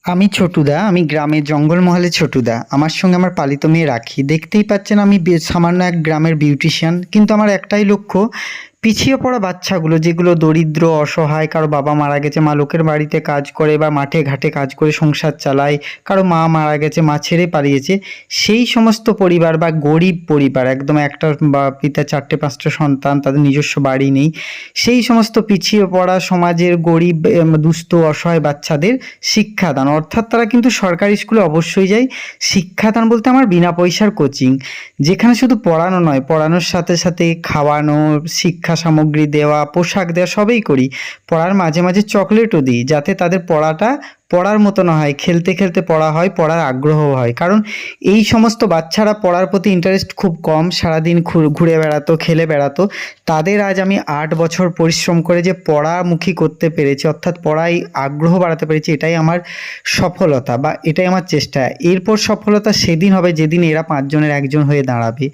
আমি ছোটুদা, আমি গ্রামের জঙ্গলমহলে ছোটুদা। আমার সঙ্গে আমার পালিত মেয়ে রাখি। দেখতেই পাচ্ছেন আমি সামান্য এক গ্রামের বিউটিশিয়ান, কিন্তু আমার একটাই লক্ষ্য, পিছিয়ে পড়া বাচ্চাগুলো যেগুলো দরিদ্র অসহায়, কারো বাবা মারা গেছে মা লোকের বাড়িতে কাজ করে বা মাঠে ঘাটে কাজ করে সংসার চালায়, কারো মা মারা গেছে মা ছেড়ে পালিয়েছে, সেই সমস্ত পরিবার বা গরিব পরিবার, একদম একটা বা পিতা চারটে পাঁচটা সন্তান, তাদের নিজস্ব বাড়ি নেই, সেই সমস্ত পিছিয়ে পড়া সমাজের গরিব দুস্থ অসহায় বাচ্চাদের শিক্ষাদান, অর্থাৎ তারা কিন্তু সরকারি স্কুলে অবশ্যই যায়। শিক্ষাদান বলতে আমার বিনা পয়সার কোচিং, যেখানে শুধু পড়ানো নয়, পড়ানোর সাথে সাথে খাওয়ানো, শিক্ষা সামগ্রী দেওয়া, পোশাক দেওয়া, সবই করি। পড়ার মাঝে মাঝে চকলেটও দিই, যাতে তাদের পড়াটা পড়ার মতো না হয়, খেলতে খেলতে পড়া হয়, পড়ার আগ্রহ হয়। কারণ এই সমস্ত বাচ্চারা পড়ার প্রতি ইন্টারেস্ট খুব কম, সারাদিন ঘুরে বেড়াতো, খেলে বেড়াতো। তাদের আজ আমি 8 বছর পরিশ্রম করে যে পড়ামুখী করতে পেরেছি, অর্থাৎ পড়ায় আগ্রহ বাড়াতে পেরেছি, এটাই আমার সফলতা বা এটাই আমার চেষ্টা। এরপর সফলতা সেদিন হবে যেদিন এরা 5 জনের একজন হয়ে দাঁড়াবে।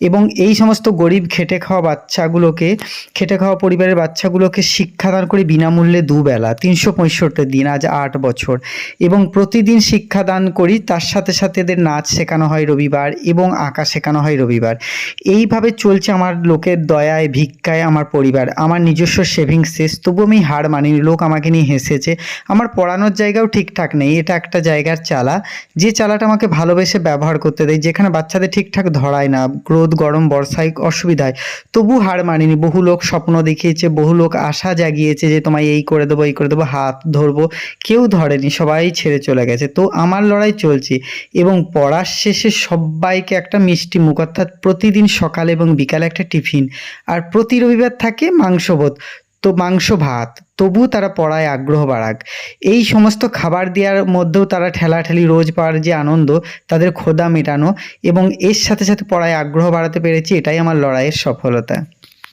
এবং এই সমস্ত গরিব খেটে খাওয়া বাচ্চাগুলোকে, খেটে খাওয়া পরিবারের বাচ্চাগুলোকে শিক্ষাদান করি বিনামূল্যে দুবেলা, 365 দিন, আজ 8 বছর। এবং প্রতিদিন শিক্ষাদান করি, তার সাথে সাথে এদের নাচ শেখানো হয় রবিবার এবং আঁকা শেখানো হয় রবিবার। এইভাবে চলছে আমার লোকের দয়ায় ভিক্ষায় আমার পরিবার। আমার নিজস্ব সেভিংস শেষ, তবু আমি হার মানিনি। লোক আমাকে নিয়ে হেসেছে। আমার পড়ানোর জায়গাও ঠিকঠাক নেই, এটা একটা জায়গার চালা, যে চালাটা আমাকে ভালোবেসে ব্যবহার করতে দেয়, যেখানে বাচ্চাদের ঠিকঠাক ধরায় না, রোদ গরম বর্ষায় অসুবিধায়, তবু হার মানিনি। বহু লোক স্বপ্ন দেখিয়েছে, বহু লোক আশা জাগিয়েছে যে তোমায় এই করে দেবো এই করে দেবো, হাত ধরবো, কেউ ধরেনি, সবাই ছেড়ে চলে গেছে। তো আমার লড়াই চলছে। এবং পড়ার শেষে সবাইকে একটা মিষ্টি মুখ, অর্থাৎ প্রতিদিন সকালে এবং বিকালে একটা টিফিন, আর প্রতি রবিবার থাকে মাংস ভাত, তো মাংস ভাত, তবু তারা পড়ায় আগ্রহ বাড়াক। এই সমস্ত খাবার দেওয়ার মধ্যেও তারা ঠেলাঠেলি, রোজ পাওয়ার যে আনন্দ, তাদের ক্ষুধা মেটানো, এবং এর সাথে সাথে পড়ায় আগ্রহ বাড়াতে পেরেছি, এটাই আমার লড়াইয়ের সফলতা।